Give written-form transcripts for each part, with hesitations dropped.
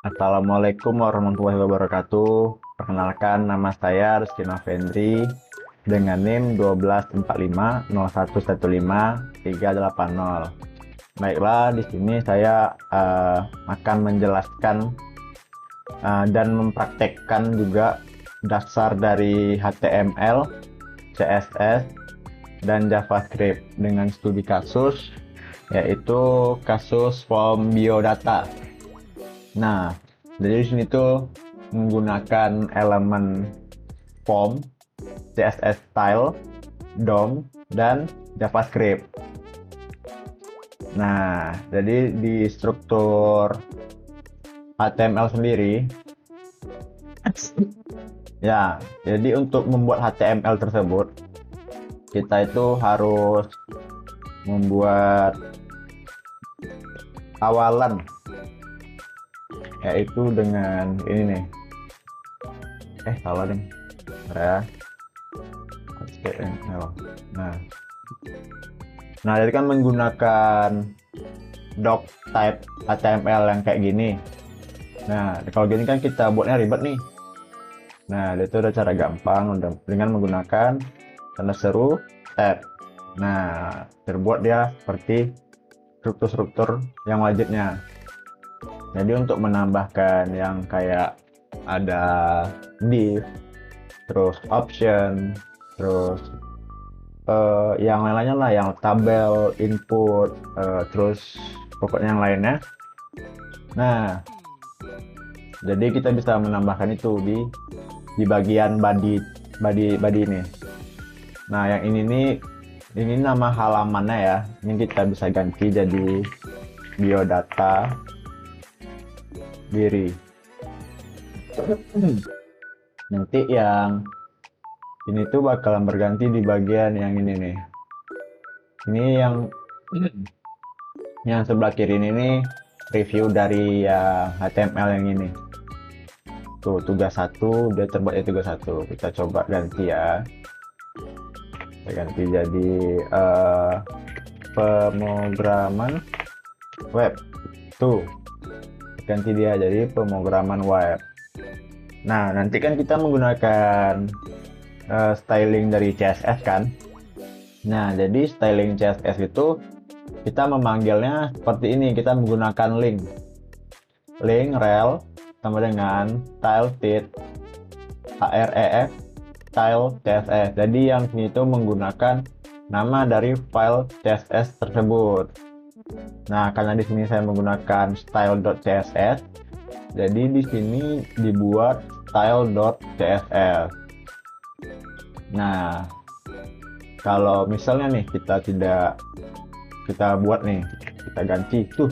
Assalamualaikum warahmatullahi wabarakatuh. Perkenalkan, nama saya Rizky Novendri dengan NIM 12450115380. Baiklah, di sini saya akan menjelaskan dan mempraktekkan juga dasar dari HTML, CSS, dan JavaScript dengan studi kasus, yaitu kasus form biodata. Nah, jadi di sini tuh menggunakan elemen form, CSS style, DOM, dan JavaScript. Nah, jadi di struktur HTML sendiri, ya, jadi untuk membuat HTML tersebut, kita itu harus membuat awalan, yaitu dengan ini nih. Salah deh. Ya. HTML. Nah, jadi kan menggunakan doc type HTML yang kayak gini. Nah, kalau gini kan kita buatnya ribet nih. Nah, itu udah cara gampang dengan menggunakan tanda seru tab. Nah, terbuat dia seperti struktur-struktur yang wajibnya. Jadi untuk menambahkan yang kayak ada div, terus option, terus yang lain-lainnya lah, yang tabel, input, terus pokoknya yang lainnya. Nah, jadi kita bisa menambahkan itu di bagian body ini. Nah, yang ini nama halamannya ya. Ini kita bisa ganti jadi biodata diri. Nanti yang ini tuh bakalan berganti di bagian yang ini nih. Ini yang sebelah kiri ini nih, review dari HTML yang ini. Tuh, tugas 1, dia terbuatnya tugas 1. Kita coba ganti ya. Kita ganti jadi pemrograman web. Tuh, ganti dia jadi pemrograman web. Nah, nanti kan kita menggunakan styling dari CSS kan. Nah, jadi styling CSS itu kita memanggilnya seperti ini. Kita menggunakan link rel sama dengan style sheet href style CSS. Jadi yang ini itu menggunakan nama dari file CSS tersebut. Nah, karena di sini saya menggunakan style.css, jadi di sini dibuat style.css. Nah, kalau misalnya nih kita buat nih, kita ganti tuh,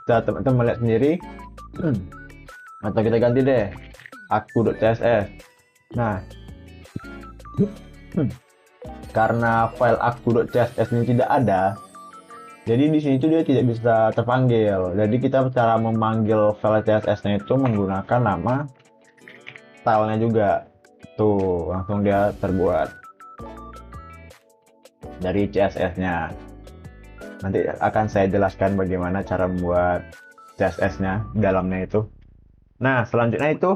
kita teman-teman lihat sendiri, atau kita ganti deh aku.css. Nah, karena file aku.css ini tidak ada, jadi di sini tuh dia tidak bisa terpanggil. Jadi kita cara memanggil file CSS-nya itu menggunakan nama stylenya juga. Tuh, langsung dia terbuat dari CSS-nya. Nanti akan saya jelaskan bagaimana cara membuat CSS-nya dalamnya itu. Nah, selanjutnya itu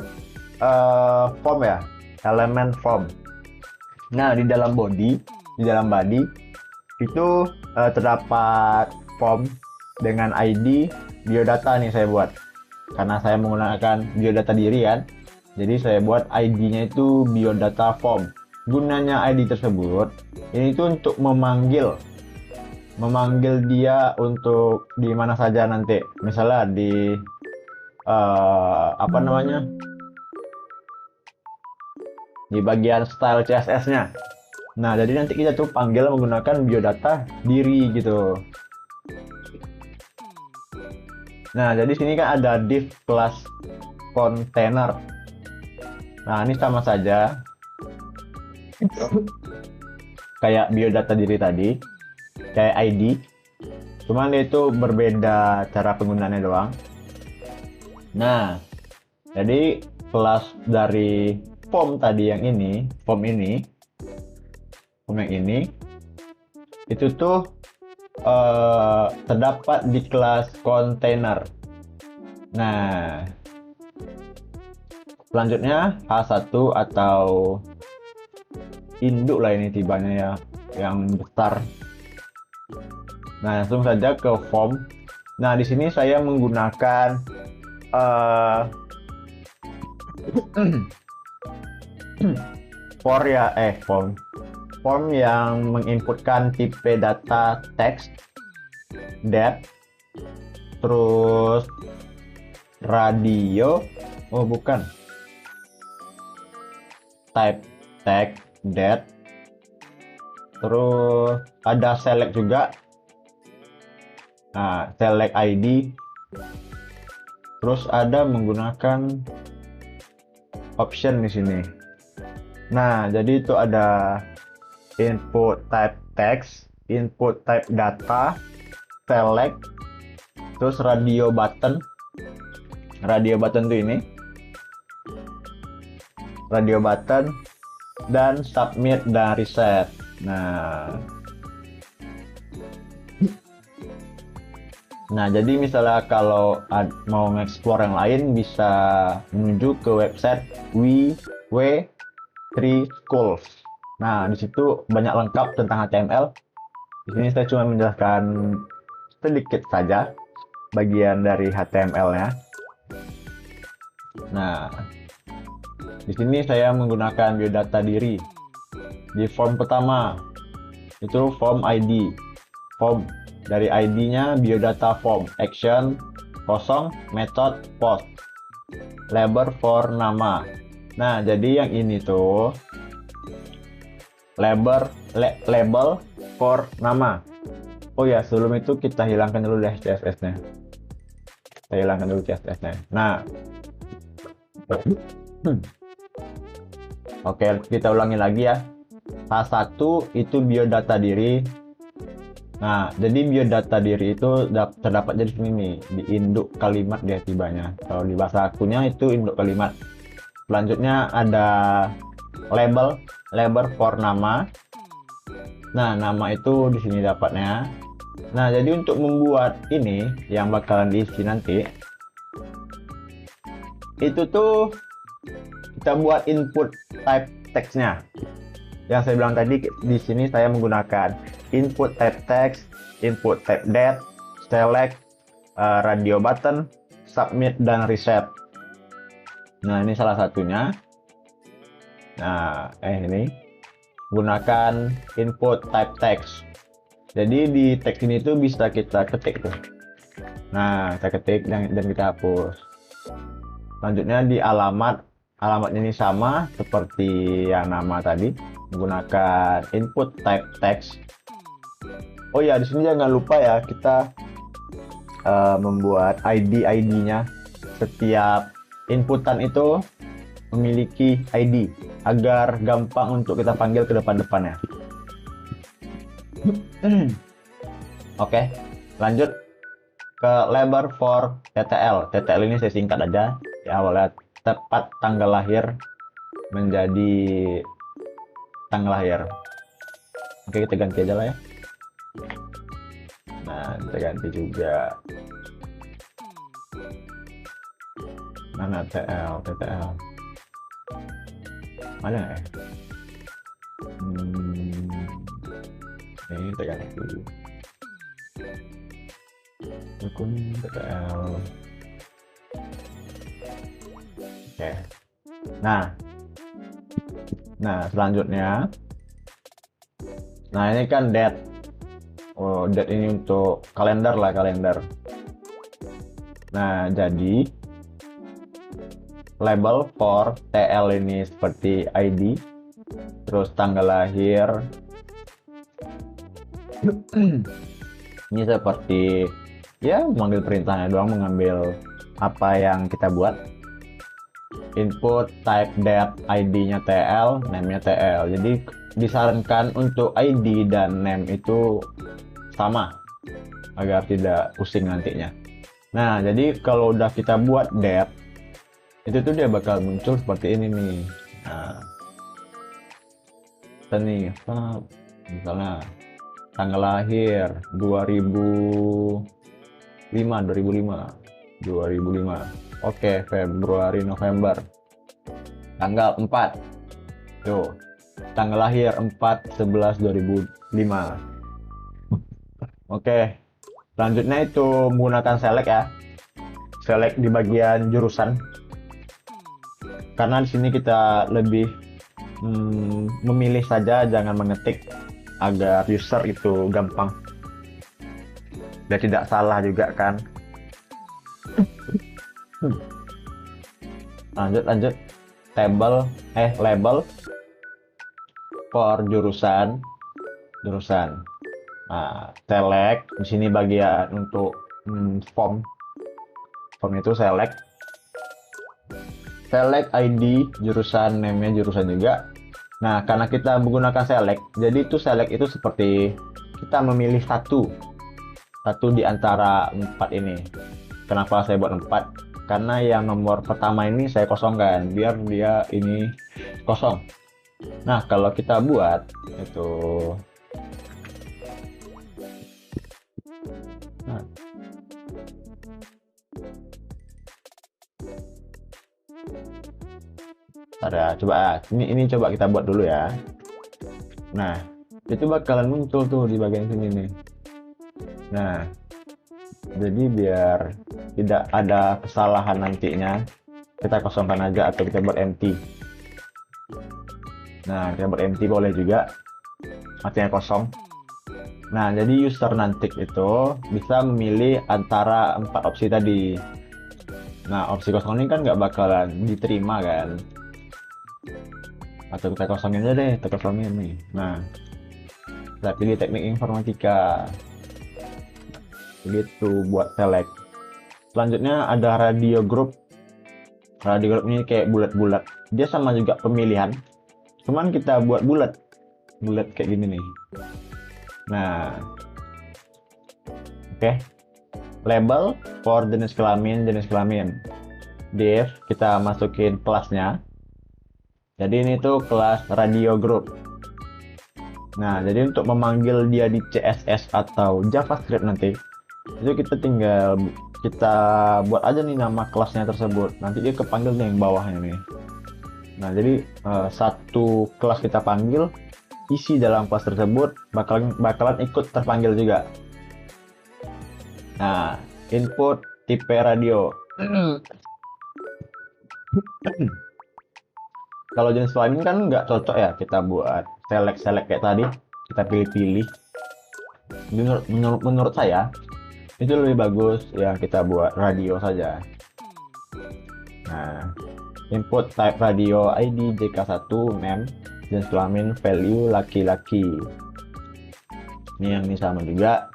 form ya, elemen form. Nah, di dalam body itu terdapat form dengan ID biodata nih saya buat. Karena saya menggunakan biodata diri kan. Jadi saya buat ID-nya itu biodata form. Gunanya ID tersebut ini tuh untuk memanggil dia untuk di mana saja nanti. Misalnya di di bagian style CSS-nya. Nah, jadi nanti kita tuh panggil menggunakan biodata diri gitu. Nah, jadi sini kan ada div class container. Nah, ini sama saja kayak biodata diri tadi, kayak ID. Cuman itu berbeda cara penggunaannya doang. Nah, jadi kelas dari form tadi yang ini, form yang ini itu tuh terdapat di kelas container. Nah, selanjutnya H1 atau induk lah ini tibanya ya, yang besar. Nah, langsung saja ke form. Nah, di sini saya menggunakan form yang menginputkan tipe data text, date, terus radio, oh bukan, type text, date, terus ada select juga. Nah, select ID, terus ada menggunakan option di sini. Nah, jadi itu ada input type text, input type data, select, terus radio button. Radio button tuh ini. Radio button dan submit dan reset. Nah, jadi misalnya kalau mau nge-explore yang lain bisa menuju ke website W3 Schools. Nah, di situ banyak lengkap tentang HTML. Di sini saya cuma menjelaskan sedikit saja bagian dari HTML-nya. Nah, di sini saya menggunakan biodata diri. Di form pertama itu form ID. Form dari ID-nya biodata form, action, kosong, method, post, label for nama. Nah, jadi yang ini tuh label for nama. Oh ya, sebelum itu kita hilangkan dulu deh CSS-nya. Kita hilangkan dulu CSS-nya. Nah, oke, kita ulangi lagi ya. H1 itu biodata diri. Nah, jadi biodata diri itu terdapat di sini nih, di induk kalimat dia tibanya. Kalau di bahasa akunya itu induk kalimat. Selanjutnya ada label for nama. Nah, nama itu di sini dapatnya. Nah, jadi untuk membuat ini yang bakalan diisi nanti, itu tuh kita buat input type text-nya. Yang saya bilang tadi, di sini saya menggunakan input type text, input type date, select, radio button, submit, dan reset. Nah, ini salah satunya. Nah, ini gunakan input type text. Jadi di teks ini tuh bisa kita ketik tuh. Nah, kita ketik dan kita hapus. Selanjutnya di alamatnya ini sama seperti yang nama tadi, menggunakan input type text. Oh ya, di sini jangan lupa ya kita membuat ID-nya. Setiap inputan itu memiliki ID agar gampang untuk kita panggil ke depan-depannya. Oke, lanjut ke label for TTL. TTL ini saya singkat aja. Ya, awalnya tepat tanggal lahir menjadi tanggal lahir. Oke, kita ganti aja lah ya. Nah, kita ganti juga. Mana TTL? Ada nggak ya? Ini kita ganti dulu. Akun TTL. Oke. Nah, selanjutnya. Nah, ini kan date. Oh, date ini untuk kalender lah, kalender. Nah, jadi label for TL ini seperti ID, terus tanggal lahir. Ini seperti ya mengambil perintahnya doang, mengambil apa yang kita buat. Input type date, ID-nya TL, name-nya TL. Jadi disarankan untuk ID dan name itu sama agar tidak pusing nantinya. Nah, jadi kalau udah kita buat date, itu tuh dia bakal muncul seperti ini nih. Nah, kita nih misalnya tanggal lahir 2005. 2005. Oke, Februari November. Tanggal 4. Tuh. Tanggal lahir 4/11/2005. Oke. Selanjutnya itu menggunakan select ya. Select di bagian jurusan. Karena di sini kita lebih memilih saja, jangan mengetik, agar user itu gampang dan tidak salah juga kan. Lanjut label for jurusan. Nah, select di sini bagian untuk form itu select ID jurusan, name-nya jurusan juga. Nah, karena kita menggunakan select, jadi itu select itu seperti kita memilih satu di antara 4 ini. Kenapa saya buat 4? Karena yang nomor pertama ini saya kosongkan biar dia ini kosong. Nah, kalau kita buat itu ada, coba ini coba kita buat dulu ya. Nah, itu bakalan muncul tuh di bagian sini nih. Nah, jadi biar tidak ada kesalahan nantinya, kita kosongkan aja atau kita buat empty. Nah, kita buat empty boleh juga, artinya kosong. Nah, jadi user nanti itu bisa memilih antara 4 opsi tadi. Nah, opsi kosong ini kan nggak bakalan diterima kan. Atau kita kosongin aja deh, kita kosongin nih. Nah, kita pilih teknik informatika. Begitu buat select. Selanjutnya ada radio group. Radio group ini kayak bulat-bulat. Dia sama juga pemilihan. Cuman kita buat bulat kayak gini nih. Nah, oke. Label for jenis kelamin. Div kita masukin kelasnya. Jadi ini tuh kelas radio group. Nah, jadi untuk memanggil dia di CSS atau JavaScript nanti, itu kita tinggal kita buat aja nih nama kelasnya tersebut. Nanti dia kepanggil nih yang bawahnya nih. Nah, jadi satu kelas kita panggil, isi dalam kelas tersebut bakalan ikut terpanggil juga. Nah, input tipe radio. Kalau jenis kelamin kan nggak cocok ya kita buat select kayak tadi, kita pilih-pilih. Menurut saya itu lebih bagus ya kita buat radio saja. Nah, input type radio ID JK1 name, jenis kelamin value laki-laki. Ini yang ini sama juga,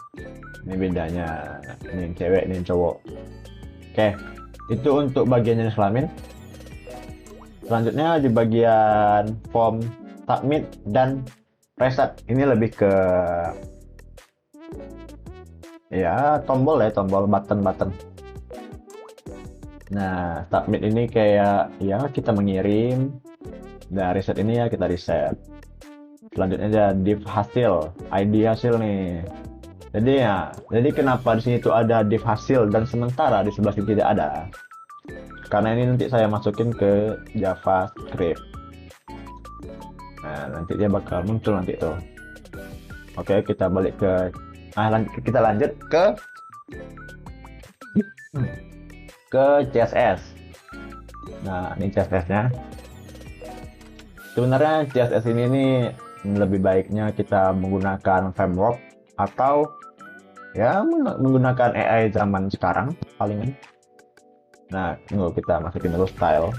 ini bedanya, ini yang cewek, ini yang cowok. Oke, itu untuk bagian jenis kelamin. Selanjutnya di bagian form submit dan reset, ini lebih ke ya tombol button. Nah, submit ini kayak ya kita mengirim, dan reset ini ya kita reset. Selanjutnya ada div hasil, ID hasil nih. Jadi kenapa di sini tuh ada div hasil dan sementara di sebelah sini tidak ada? Karena ini nanti saya masukin ke JavaScript. Nah, nanti dia bakal muncul nanti tuh. Oke, kita balik ke kita lanjut ke CSS. Nah, ini CSS-nya. Sebenarnya CSS ini nih lebih baiknya kita menggunakan framework atau ya menggunakan AI zaman sekarang palingan. Nah, tunggu kita masukin dulu style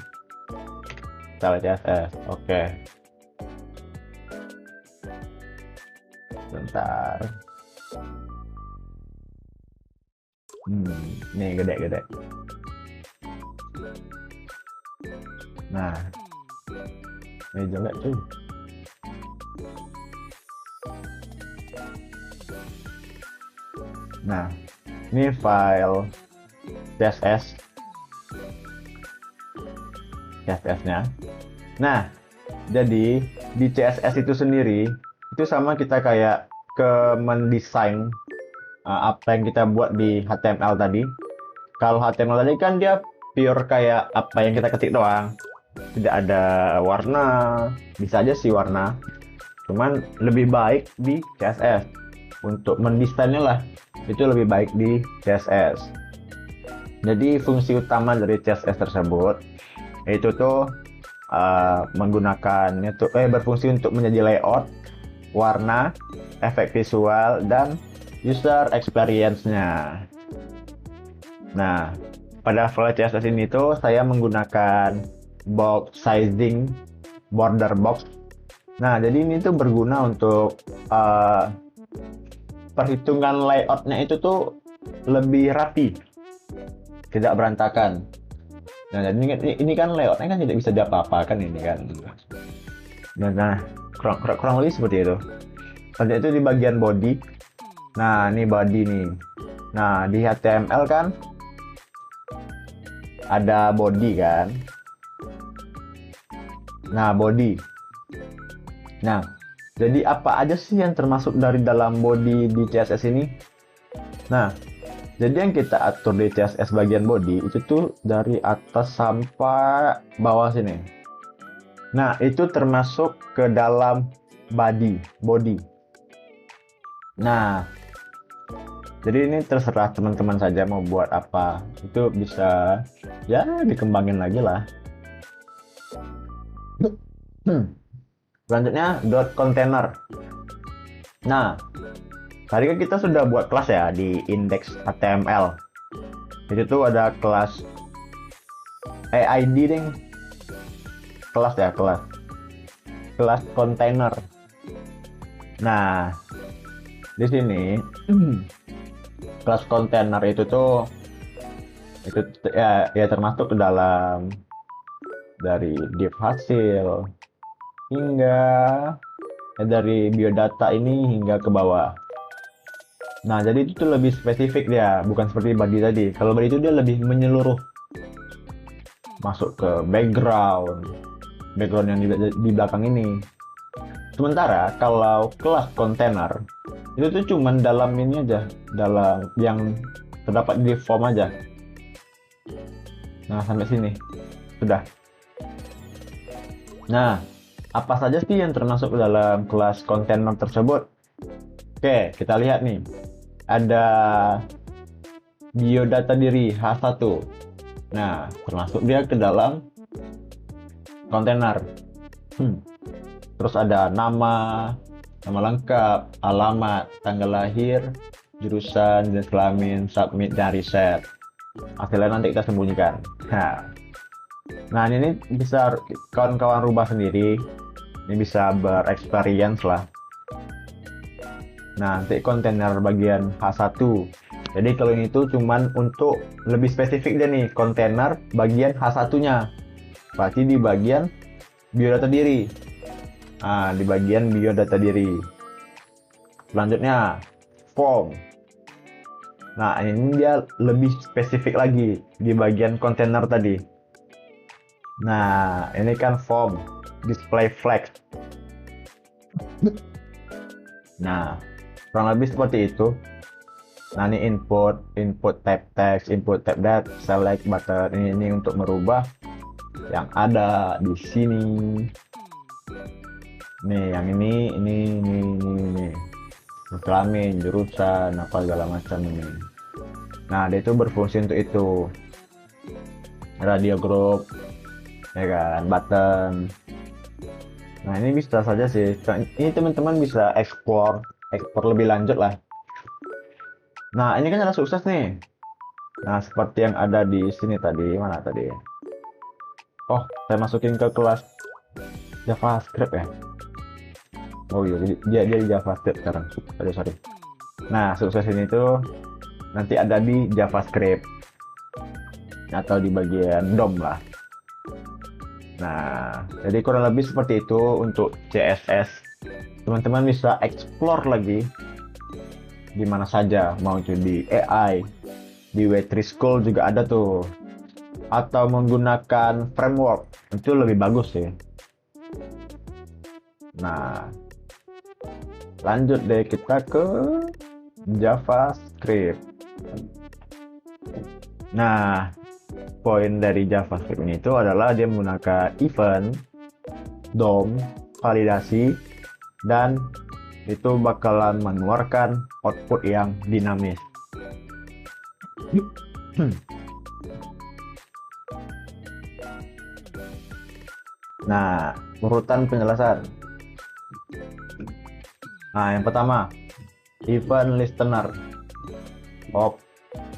CSS. Oke. Bentar. Nih gede. Nah, ini jelek tuh. Nah, ini file CSS-nya. Nah, jadi di CSS itu sendiri itu sama kita kayak mendesain apa yang kita buat di HTML tadi. Kalau HTML tadi kan dia pure kayak apa yang kita ketik doang, tidak ada warna, bisa aja sih warna, cuman lebih baik di CSS untuk mendesainnya lah, itu lebih baik di CSS. Jadi fungsi utama dari CSS tersebut itu tuh berfungsi untuk menjadi layout, warna, efek visual, dan user experience-nya. Nah, pada file CSS ini tuh saya menggunakan box sizing border box. Nah, jadi ini tuh berguna untuk perhitungan layoutnya itu tuh lebih rapi, tidak berantakan. Nah, jadi ini kan layoutnya kan tidak bisa diapa-apakan ini kan. Nah, kurang lebih seperti itu. Selanjutnya itu di bagian body. Nah, ini body nih. Nah, di HTML kan ada body kan. Nah, body. Nah, jadi apa aja sih yang termasuk dari dalam body di CSS ini? Nah, jadi yang kita atur di CSS bagian body itu tuh dari atas sampai bawah sini. Nah, itu termasuk ke dalam body. Nah, jadi ini terserah teman-teman saja mau buat apa. Itu bisa ya dikembangin lagi lah. Selanjutnya dot container. Nah, tadi kan kita sudah buat kelas ya di index HTML. Itu tuh ada kelas ID ding. Kelas container. Nah, di sini kelas container itu ya termasuk ke dalam dari div hasil hingga dari biodata ini hingga ke bawah. Nah, jadi itu tuh lebih spesifik dia, bukan seperti body tadi. Kalau body itu dia lebih menyeluruh, masuk ke background yang di belakang ini. Sementara kalau kelas container itu tuh cuman dalam ini aja, dalam yang terdapat di form aja. Nah, sampai sini sudah. Nah, apa saja sih yang termasuk dalam kelas container tersebut? Oke, kita lihat nih. Ada biodata diri H1. Nah, termasuk dia ke dalam kontainer. Terus ada nama lengkap, alamat, tanggal lahir, jurusan, jenis kelamin, submit, dan reset. Hasilnya nanti kita sembunyikan. Nah, ini bisa kawan-kawan rubah sendiri. Ini bisa berexperience lah. Nah, nanti kontainer bagian H1. Jadi kalau ini tuh cuman untuk lebih spesifik deh nih, kontainer bagian H1-nya. Berarti di bagian biodata diri. Nah, di bagian biodata diri. Selanjutnya, form. Nah, ini dia lebih spesifik lagi di bagian kontainer tadi. Nah, ini kan form, display flag. Nah, kurang lebih seperti itu. Nah, ini input type text, input type date, select button. Ini untuk merubah yang ada di sini. Nih, yang ini. Kelamin, jurusan, apa segala macam ini. Nah, dia itu berfungsi untuk itu. Radio group, ya kan, button. Nah, ini bisa saja sih. Ini teman-teman bisa explore lebih lanjut lah. Nah, ini kan ada sukses nih. Nah, seperti yang ada di sini tadi. Mana tadi? Oh, saya masukin ke kelas JavaScript ya. Oh iya, dia di JavaScript sekarang. Sorry. Nah, sukses ini tuh nanti ada di JavaScript atau di bagian DOM lah. Nah, jadi kurang lebih seperti itu untuk CSS. Teman-teman bisa explore lagi di mana saja, mau itu di AI, di W3 School juga ada tuh, atau menggunakan framework, itu lebih bagus sih. Nah, lanjut deh kita ke JavaScript. Nah, poin dari JavaScript ini itu adalah dia menggunakan event, DOM, validasi, dan itu bakalan mengeluarkan output yang dinamis. Nah, urutan penjelasan. Nah, yang pertama, event listener.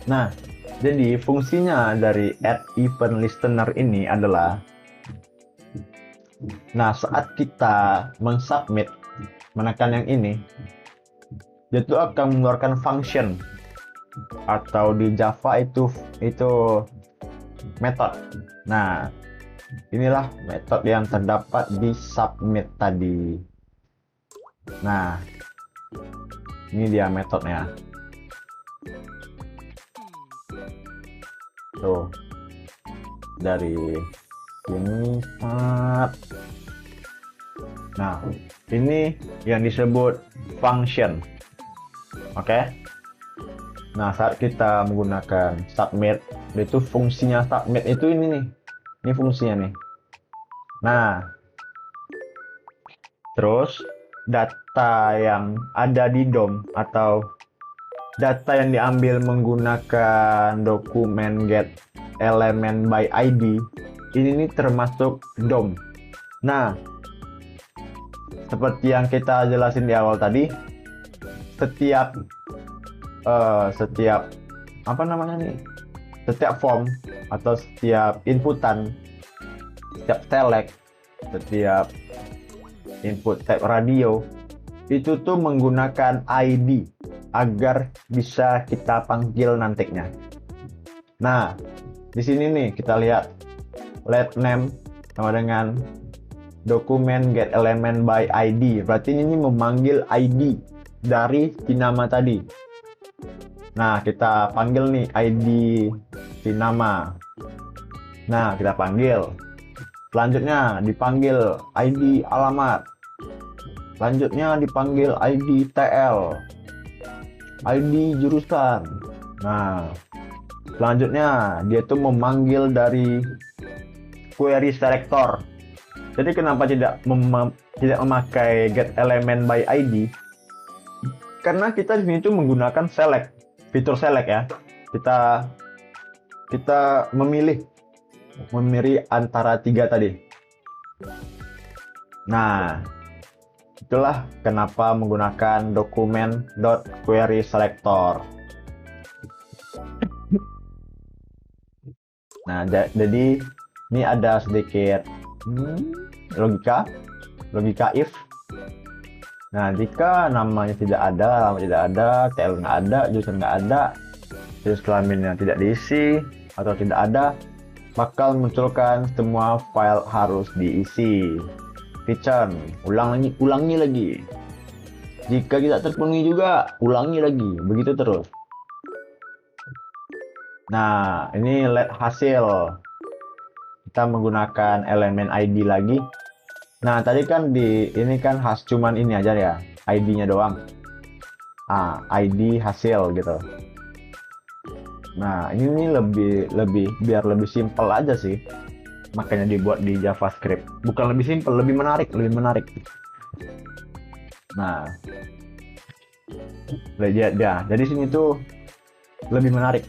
Nah, jadi fungsinya dari add event listener ini adalah, nah saat kita mensubmit, menekan yang ini, dia itu akan mengeluarkan function, atau di Java itu method. Nah, inilah metode yang terdapat di submit tadi. Nah, ini dia metodenya. Tuh, dari sini. Nah, ini yang disebut function. Oke. Nah, saat kita menggunakan submit, itu fungsinya submit itu ini nih. Ini fungsinya nih. Nah, terus data yang ada di DOM atau data yang diambil menggunakan dokumen get element by ID ini nih termasuk DOM. Nah, seperti yang kita jelasin di awal tadi, setiap setiap form atau setiap inputan, setiap select, setiap input type radio itu tuh menggunakan ID agar bisa kita panggil nantinya. Nah, di sini nih kita lihat let name sama dengan dokumen get element by ID. Berarti ini memanggil ID dari si nama tadi. Nah, kita panggil nih ID si nama. Nah, kita panggil. Selanjutnya dipanggil ID alamat. Selanjutnya dipanggil ID TL. ID jurusan. Nah, selanjutnya dia tuh memanggil dari query selector. Jadi kenapa tidak memakai get element by ID? Karena kita di sini tuh menggunakan select, fitur select ya. Kita memilih antara tiga tadi. Nah, itulah kenapa menggunakan dokumen.query selector. Nah, jadi ini ada sedikit logika if. Nah, jika namanya tidak ada, TL nggak ada, jurusan nggak ada, jenis kelaminnya tidak diisi atau tidak ada, bakal munculkan semua file harus diisi. Return, ulangi lagi. Jika tidak terpenuhi juga, ulangi lagi. Begitu terus. Nah, ini let hasil. Kita menggunakan elemen ID lagi. Nah, tadi kan ini kan cuman ini aja ya, ID-nya doang. ID hasil gitu. Nah, ini biar lebih simpel aja sih. Makanya dibuat di JavaScript. Bukan lebih simpel, lebih menarik. Nah, lihat ya. Jadi sini tuh lebih menarik.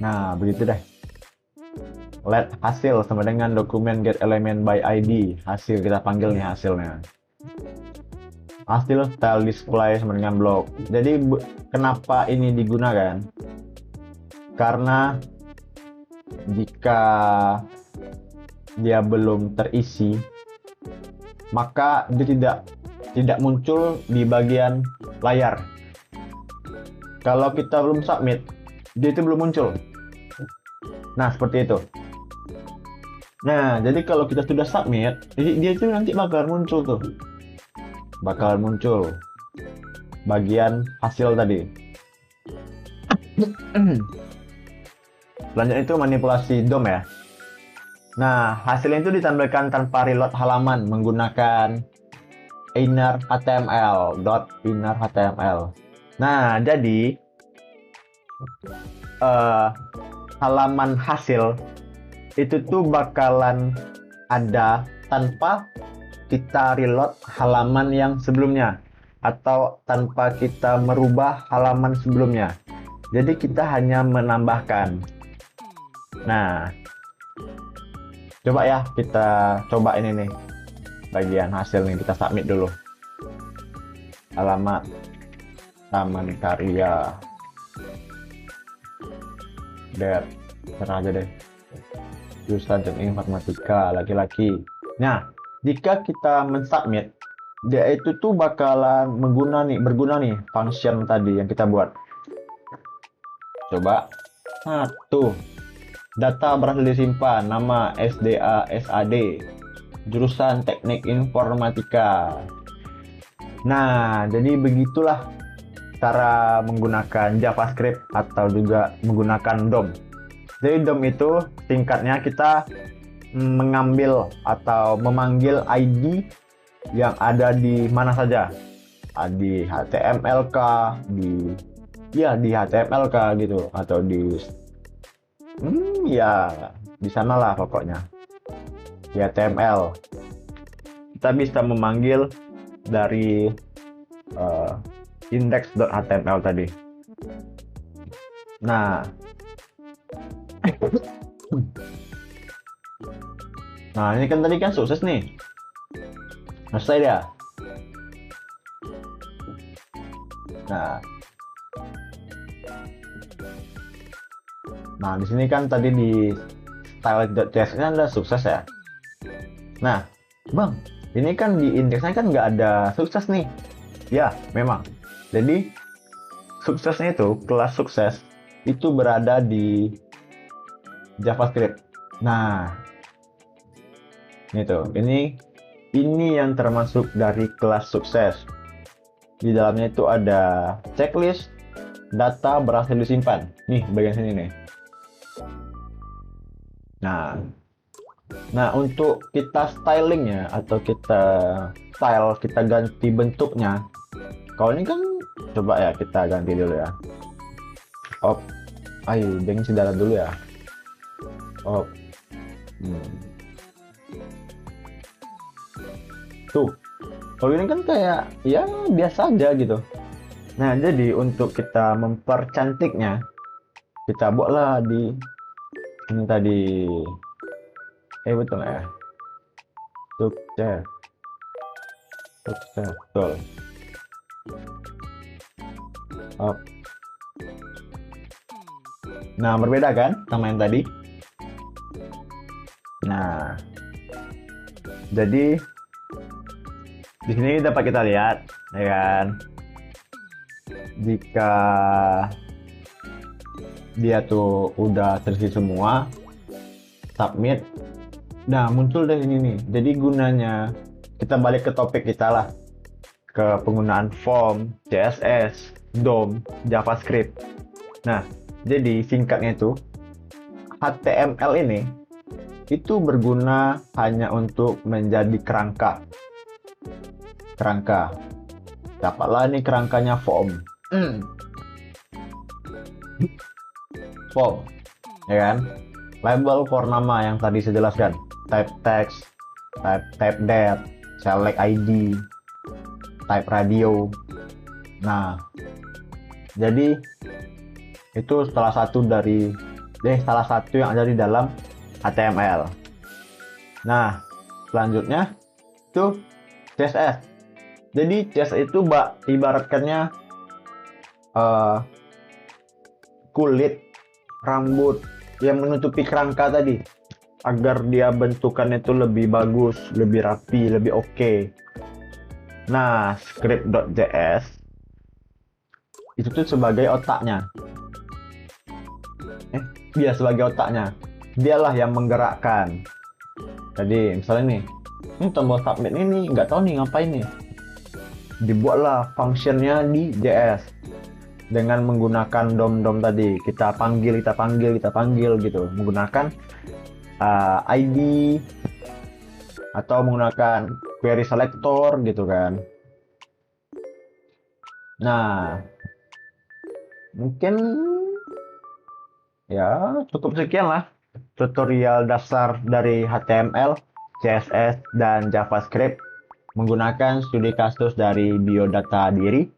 Nah, begitu deh. Let hasil sama dengan dokumen get element by ID. Hasil kita panggil nih hasilnya. Hasil style display sama dengan block. Jadi kenapa ini digunakan? Karena jika dia belum terisi, maka dia tidak muncul di bagian layar. Kalau kita belum submit, dia itu belum muncul. Nah, seperti itu. Nah, jadi kalau kita sudah submit, dia itu nanti bakal muncul tuh. Bakal muncul bagian hasil tadi. Selanjutnya itu manipulasi DOM ya. Nah, hasilnya itu ditampilkan tanpa reload halaman menggunakan inner HTML. Nah, jadi halaman hasil itu tuh bakalan ada tanpa kita reload halaman yang sebelumnya atau tanpa kita merubah halaman sebelumnya. Jadi kita hanya menambahkan. Nah, coba ya kita coba ini nih. Bagian hasil nih kita submit dulu. Alamat Taman Karya. Serah aja deh. Jurusan Teknik Informatika laki-laki. Nah, jika kita mensubmit, dia itu tuh bakalan berguna nih function tadi yang kita buat. Coba. Nah, tuh. Data berhasil disimpan, nama SDA SAD, jurusan Teknik Informatika. Nah, jadi begitulah cara menggunakan JavaScript atau juga menggunakan DOM. Jadi DOM itu singkatnya kita mengambil atau memanggil ID yang ada di mana saja. Di HTML kah, di HTML kah gitu, atau di di sana lah pokoknya. Di HTML. Kita bisa memanggil dari index.html tadi. Nah, ini kan tadi kan sukses nih. Selesai dia. Nah, di sini kan tadi di style.js kan udah sukses ya. Nah, Bang, ini kan di indeksnya kan nggak ada sukses nih. Ya, memang. Jadi, suksesnya itu, kelas sukses, itu berada di JavaScript. Nah, ini yang termasuk dari kelas sukses. Di dalamnya itu ada checklist, data berhasil disimpan. Nih, bagian sini nih. Nah, untuk kita stylingnya atau kita ganti bentuknya. Kalau ini kan coba ya kita ganti dulu ya. Ayo, jangan saudara dulu ya. Tuh, kalau ini kan kayak ya biasa aja gitu. Nah, jadi untuk kita mempercantiknya, kita buatlah di ini tadi. Betul nggak ya? Sukses, betul. Nah, berbeda kan sama yang tadi? Nah, jadi di sini dapat kita lihat, ya kan? Jika dia tuh udah terisi semua, submit. Nah, muncul dari ini nih. Jadi gunanya kita balik ke topik kita lah, ke penggunaan form, CSS, DOM, JavaScript. Nah, jadi singkatnya itu HTML ini itu berguna hanya untuk menjadi kerangka. Dapatlah nih kerangkanya form. Form, ya kan? Label for nama yang tadi saya jelaskan. Type text, type date, select ID, type radio. Nah, jadi itu salah satu yang ada di dalam HTML. Nah, selanjutnya itu CSS. Jadi CSS itu ibaratkannya kulit rambut yang menutupi kerangka tadi, agar dia bentukannya itu lebih bagus, lebih rapi, lebih oke. Nah, script.js itu tuh sebagai otaknya. Sebagai otaknya. Dialah yang menggerakkan. Jadi misalnya nih, tombol submit ini nggak tahu nih ngapain nih. Dibuatlah functionnya di JS dengan menggunakan DOM tadi. Kita panggil gitu, menggunakan ID atau menggunakan query selector gitu kan. Nah, mungkin Ya, cukup sekian lah tutorial dasar dari HTML, CSS, dan JavaScript menggunakan studi kasus dari biodata diri.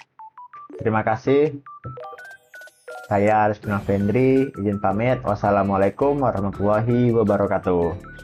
Terima kasih. Saya Rizky Novendri, izin pamit. Wassalamualaikum warahmatullahi wabarakatuh.